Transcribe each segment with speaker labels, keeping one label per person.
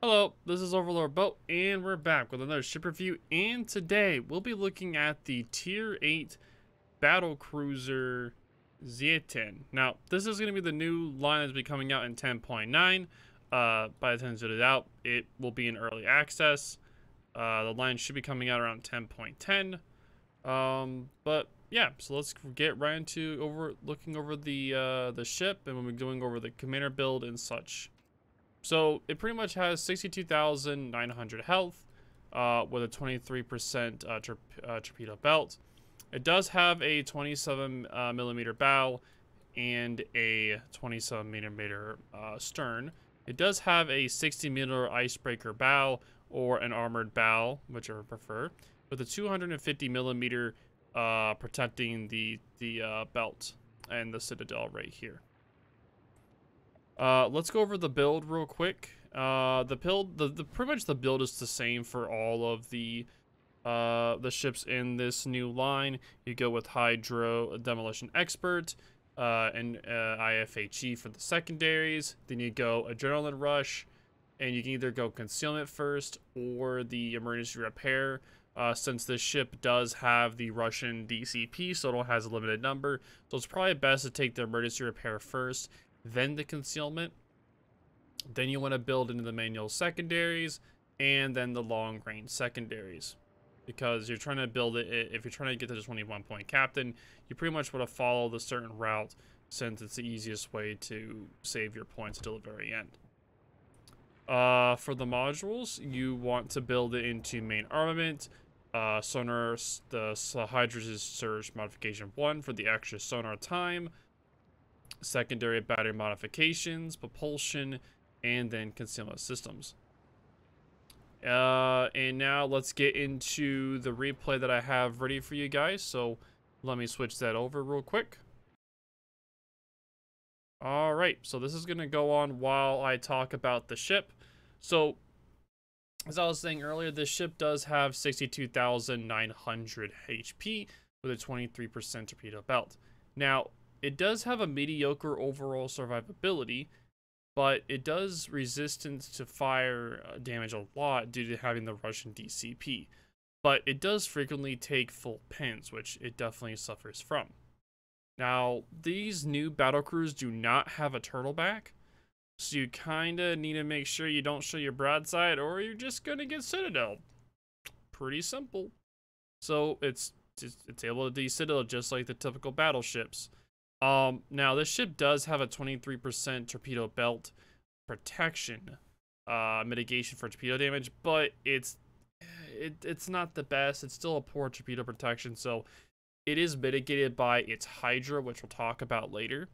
Speaker 1: Hello, this is Overlord Boat, and we're back with another ship review, and today we'll be looking at the Tier 8 Battle Cruiser Zieten. Now, this is going to be the new line that's be coming out in 10.9. By the time it's out, it will be in early access. The line should be coming out around 10.10. But yeah, so let's get right into looking over the ship, and we'll be going over the commander build and such. So it pretty much has 62,900 health with a 23% torpedo belt. It does have a 27 millimeter bow and a 27 millimeter stern. It does have a 60 millimeter icebreaker bow or an armored bow, which I prefer, with a 250 millimeter protecting the belt and the citadel right here. Let's go over the build real quick. Pretty much the build is the same for all of the ships in this new line. You go with Hydro Demolition Expert, and IFHE for the secondaries. Then you go Adrenaline Rush, and you can either go Concealment first or the Emergency Repair. Since this ship does have the Russian DCP, so it has a limited number, so it's probably best to take the Emergency Repair first, then the Concealment. Then you want to build into the manual secondaries, and then the long range secondaries, because you're trying to build it. If you're trying to get to the 21 point captain, you pretty much want to follow the certain route, since it's the easiest way to save your points until the very end. For the modules, you want to build it into main armament, sonar, the Hydrogen Surge Modification 1 for the extra sonar time, secondary battery modifications, propulsion, and then concealment systems. And now let's get into the replay that I have ready for you guys. So let me switch that over real quick. All right, so this is going to go on while I talk about the ship. So as I was saying earlier, this ship does have 62,900 HP with a 23% torpedo belt. Now, it does have a mediocre overall survivability, but it does resistance to fire damage a lot due to having the Russian DCP. But it does frequently take full pins, which it definitely suffers from. Now, these new battle crews do not have a turtleback, so you kind of need to make sure you don't show your broadside, or you're just going to get citadel. Pretty simple. So it's able to de-citadel just like the typical battleships. Now this ship does have a 23% torpedo belt protection, mitigation for torpedo damage, but it's not the best. It's still a poor torpedo protection, so it is mitigated by its Hydra, which we'll talk about later.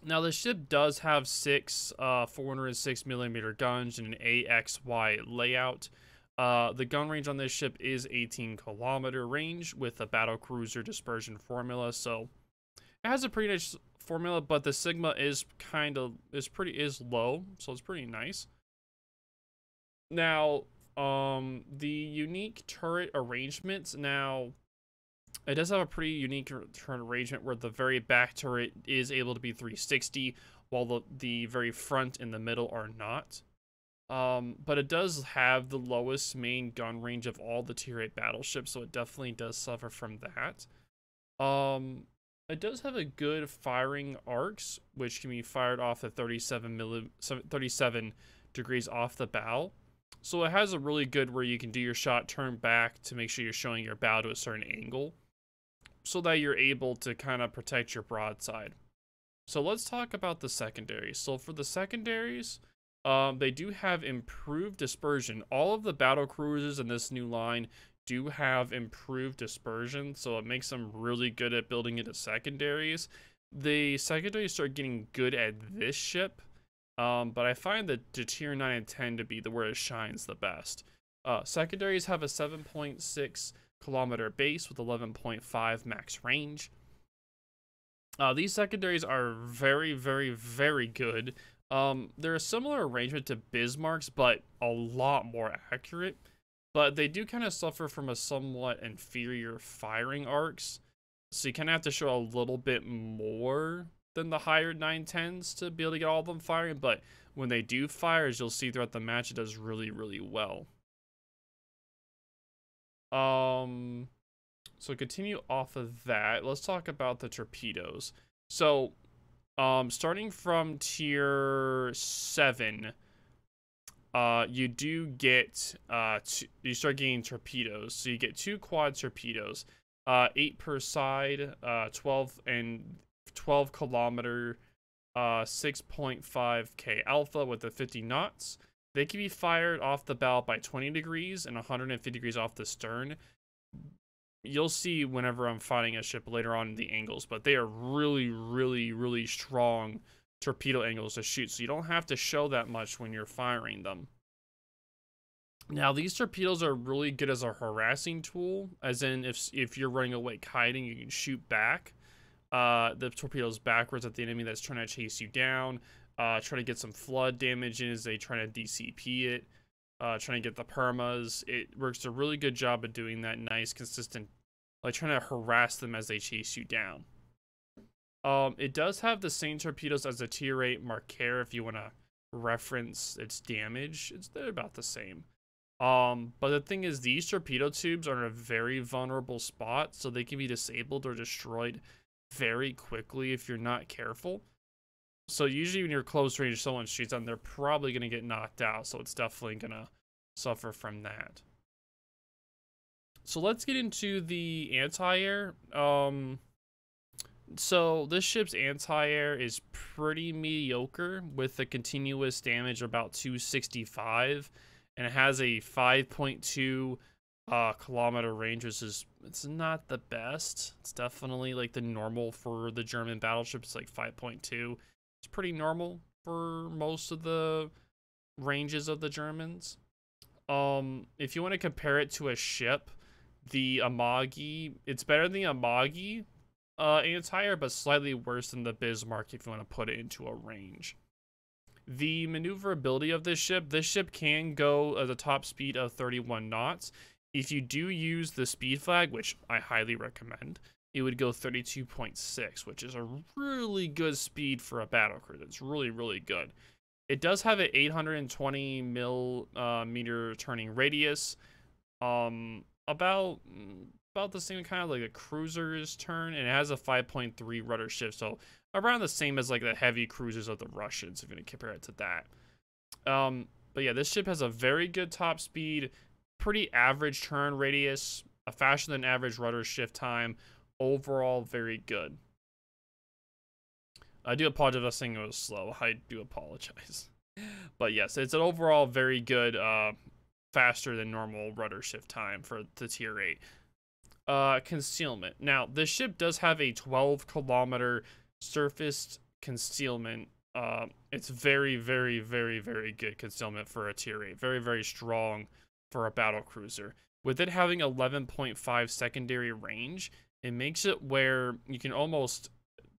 Speaker 1: Now the ship does have 6 406 millimeter guns and an AXY layout. The gun range on this ship is 18 kilometer range with a battle cruiser dispersion formula, so it has a pretty nice formula, but the Sigma is low, so it's pretty nice. Now, the unique turret arrangements. Now, it does have a pretty unique turret arrangement where the very back turret is able to be 360, while the very front and the middle are not. But it does have the lowest main gun range of all the Tier 8 battleships, so it definitely does suffer from that. It does have a good firing arcs, which can be fired off at 37 degrees off the bow. So it has a really good where you can do your shot, turn back to make sure you're showing your bow to a certain angle, so that you're able to kind of protect your broadside. So let's talk about the secondaries. So for the secondaries, they do have improved dispersion. All of the battle cruisers in this new line do have improved dispersion, so it makes them really good at building into secondaries. The secondaries start getting good at this ship, but I find that the Tier 9 and 10 to be where it shines the best. Secondaries have a 7.6 kilometer base with 11.5 max range. These secondaries are very, very, very good. They're a similar arrangement to Bismarck's, but a lot more accurate. But they do kind of suffer from a somewhat inferior firing arcs, so you kind of have to show a little bit more than the higher 910s to be able to get all of them firing. But when they do fire, as you'll see throughout the match, it does really, really well. So continue off of that. Let's talk about the torpedoes. So, starting from tier 7, you do get, you start getting torpedoes. So you get 2 quad torpedoes, 8 per side, 12 kilometer, 6.5K alpha with the 50 knots. They can be fired off the bow by 20 degrees and 150 degrees off the stern. You'll see whenever I'm fighting a ship later on in the angles, but they are really, really, really strong torpedo angles to shoot, so you don't have to show that much when you're firing them. Now, these torpedoes are really good as a harassing tool, as in if you're running away kiting, you can shoot back the torpedoes backwards at the enemy that's trying to chase you down, try to get some flood damage in as they try to DCP it. Trying to get the permas. It works a really good job of doing that nice, consistent, like trying to harass them as they chase you down. It does have the same torpedoes as a tier 8 Marquer if you want to reference its damage. They're about the same. But the thing is, these torpedo tubes are in a very vulnerable spot, so they can be disabled or destroyed very quickly if you're not careful. So usually when you're close range, someone shoots them, they're probably going to get knocked out. So it's definitely going to suffer from that. So let's get into the anti-air. So this ship's anti-air is pretty mediocre with a continuous damage of about 265. And it has a 5.2 kilometer range, which is, it's not the best. It's definitely like the normal for the German battleships, like 5.2. It's pretty normal for most of the ranges of the Germans. If you want to compare it to a ship, the Amagi, it's better than the Amagi anti-air, but slightly worse than the Bismarck if you want to put it into a range. The maneuverability of this ship can go at a top speed of 31 knots. If you do use the speed flag, which I highly recommend, it would go 32.6, which is a really good speed for a battlecruiser. It's really, really good. It does have an 820 millimeter turning radius, about the same kind of like a cruiser's turn, and it has a 5.3 rudder shift, so around the same as like the heavy cruisers of the Russians, if you're gonna compare it to that. But yeah, this ship has a very good top speed, pretty average turn radius, a faster than average rudder shift time. Overall, very good. I do apologize if I was saying it was slow. I do apologize. But yes, it's an overall very good, faster than normal rudder shift time for the tier 8. Concealment. Now, this ship does have a 12 kilometer surface concealment. It's very, very, very, very good concealment for a tier 8. Very, very strong for a battle cruiser. With it having 11.5 secondary range, it makes it where you can almost,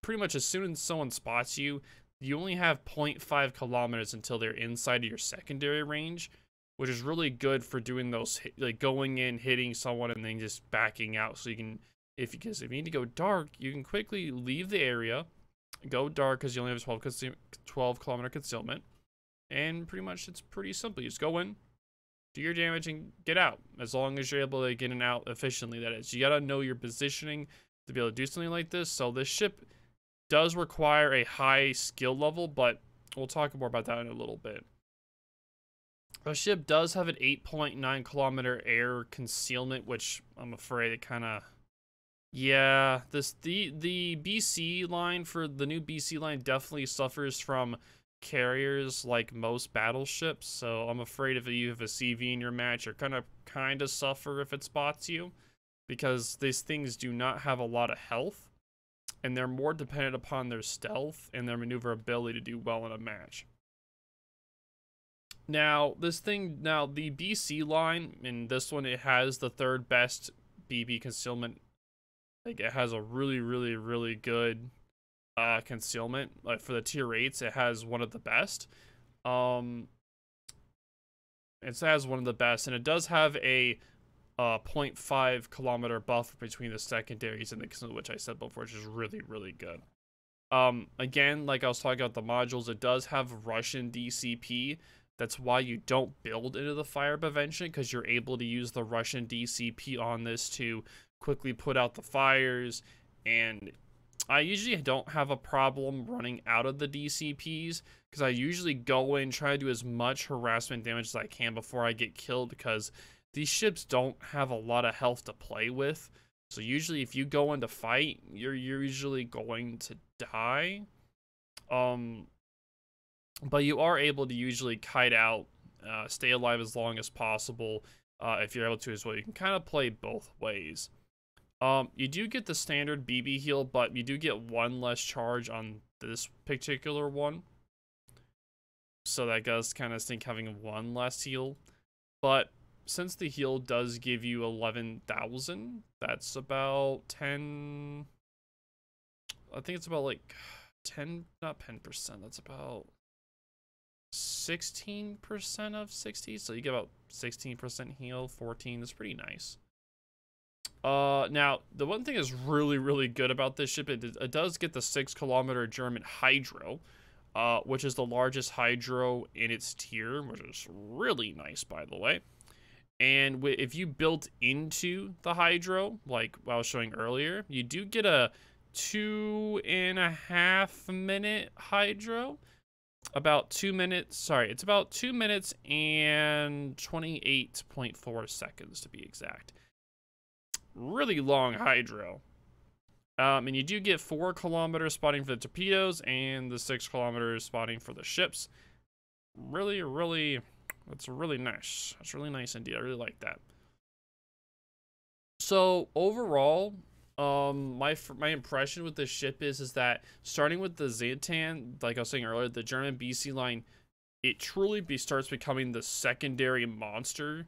Speaker 1: pretty much as soon as someone spots you, you only have 0.5 kilometers until they're inside of your secondary range, which is really good for doing those, like going in, hitting someone, and then just backing out. So you can, because if you need to go dark, you can quickly leave the area, go dark because you only have 12 kilometer concealment, and pretty much it's pretty simple. You just go in, do your damage, and get out. As long as you're able to get in and out efficiently, that is. You gotta know your positioning to be able to do something like this. So this ship does require a high skill level, but we'll talk more about that in a little bit. The ship does have an 8.9 kilometer air concealment, which I'm afraid it kind of, yeah, the BC line, for the new BC line, definitely suffers from carriers like most battleships. So I'm afraid if you have a CV in your match, you're gonna kind of suffer if it spots you, because these things do not have a lot of health, and they're more dependent upon their stealth and their maneuverability to do well in a match. Now, the BC line, in this one, it has the 3rd best BB concealment. Like, it has a really, really, really good concealment. Like, for the tier 8s, it has one of the best. It has one of the best, and it does have a 0.5 kilometer buffer between the secondaries and the concealment, which I said before, which is really, really good. Again, like I was talking about the modules, it does have Russian DCP. That's why you don't build into the fire prevention, because you're able to use the Russian DCP on this to quickly put out the fires. And I usually don't have a problem running out of the DCPs, because I usually go in, try to do as much harassment damage as I can before I get killed, because these ships don't have a lot of health to play with. So usually if you go into fight, you're usually going to die. But you are able to usually kite out, stay alive as long as possible, if you're able to as well. You can kind of play both ways. You do get the standard BB heal, but you do get one less charge on this particular one. So that does kind of stink having one less heal. But since the heal does give you 11,000, that's about 10... I think it's about like 10, not 10%, that's about 16% of 60. So you get about 16% heal, 14, that's pretty nice. Now, the one thing that's really, really good about this ship, it does get the 6-kilometer German Hydro, which is the largest Hydro in its tier, which is really nice, by the way. And if you built into the Hydro, like I was showing earlier, you do get a 2.5 minute Hydro. About 2 minutes, sorry, it's about 2 minutes and 28.4 seconds to be exact. Really long Hydro. And you do get 4-kilometer spotting for the torpedoes and the 6-kilometer spotting for the ships. Really, really, that's really nice. That's really nice indeed. I really like that. So overall, my impression with this ship is that starting with the Zhangtan, like I was saying earlier, the German BC line, it truly starts becoming the secondary monster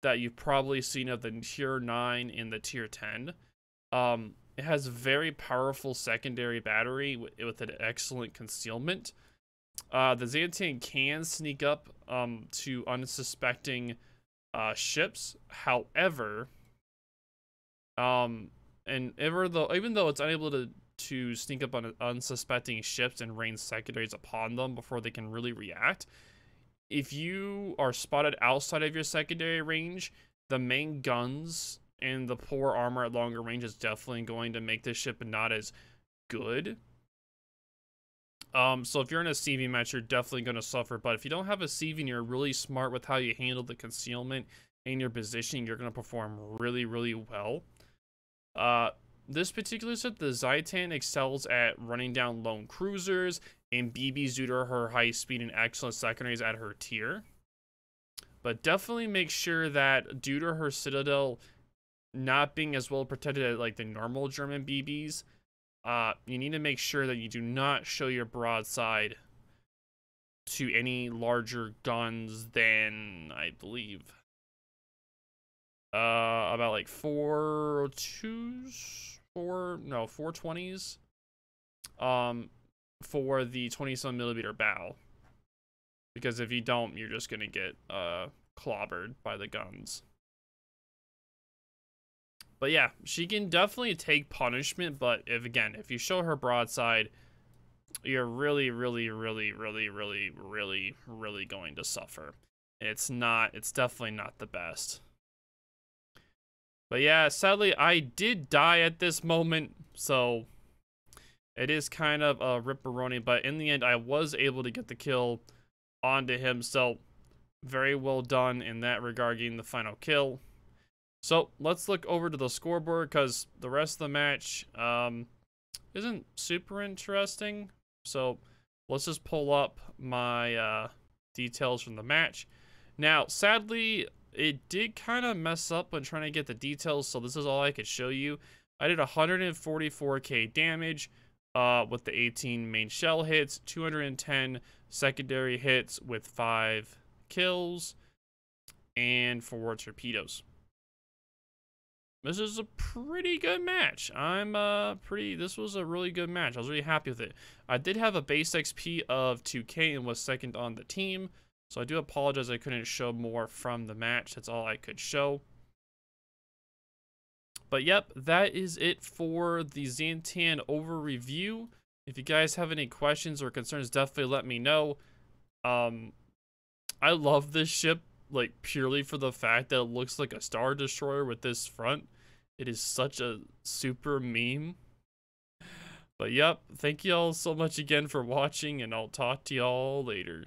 Speaker 1: that you've probably seen of the tier 9 and the tier 10. It has very powerful secondary battery with an excellent concealment. The Zhangtan can sneak up to unsuspecting ships. However, even though it's unable to sneak up on unsuspecting ships and rain secondaries upon them before they can really react, if you are spotted outside of your secondary range, the main guns and the poor armor at longer range is definitely going to make this ship not as good. So if you're in a CV match, you're definitely going to suffer. But if you don't have a CV and you're really smart with how you handle the concealment and your positioning, you're going to perform really, really well. This particular set, the Zhangtan excels at running down lone cruisers and BBs due to her high speed and excellent secondaries at her tier. But definitely make sure that due to her citadel not being as well protected as like the normal German BBs, you need to make sure that you do not show your broadside to any larger guns than, I believe, about like 420s, for the 27mm bow. Because if you don't, you're just gonna get clobbered by the guns. But yeah, she can definitely take punishment, but if you show her broadside, you're really, really, really, really, really, really, really going to suffer. It's definitely not the best. But yeah, sadly, I did die at this moment, so it is kind of a ripperoni, but in the end, I was able to get the kill onto him, so very well done in that regard, getting the final kill. So let's look over to the scoreboard, because the rest of the match isn't super interesting. So let's just pull up my details from the match. Now, sadly, it did kind of mess up when trying to get the details, so this is all I could show you. I did 144k damage with the 18 main shell hits, 210 secondary hits with 5 kills, and 4 torpedoes. This is a pretty good match. This was a really good match. I was really happy with it. I did have a base XP of 2k and was second on the team. So I do apologize I couldn't show more from the match. That's all I could show. But yep, that is it for the Zhangtan over review. If you guys have any questions or concerns, definitely let me know. I love this ship, like, purely for the fact that it looks like a Star Destroyer with this front. It is such a super meme. But yep, thank you all so much again for watching, and I'll talk to y'all later.